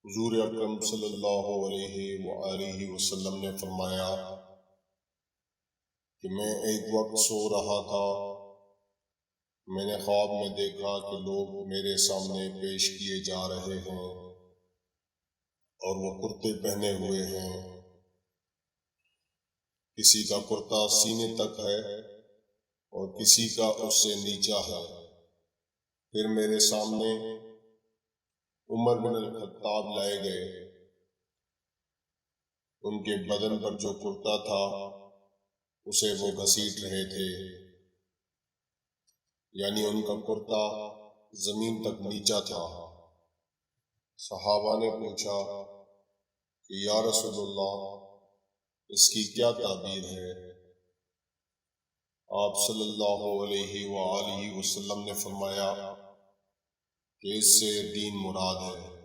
حضور اکرم صلی اللہ علیہ وآلہ وسلم نے فرمایا کہ میں ایک وقت سو رہا تھا، میں نے خواب میں دیکھا کہ لوگ میرے سامنے پیش کیے جا رہے ہیں اور وہ کرتے پہنے ہوئے ہیں، کسی کا کرتا سینے تک ہے اور کسی کا اس سے نیچا ہے۔ پھر میرے سامنے عمر بن الخطاب لائے گئے، ان کے بدن پر جو کرتا تھا اسے وہ گھسیٹ رہے تھے، یعنی ان کا کرتا زمین تک نیچا تھا۔ صحابہ نے پوچھا کہ یا رسول اللہ، اس کی کیا تعبیر ہے؟ آپ صلی اللہ علیہ وآلہ وسلم نے فرمایا کہ اس سے دین مراد ہے۔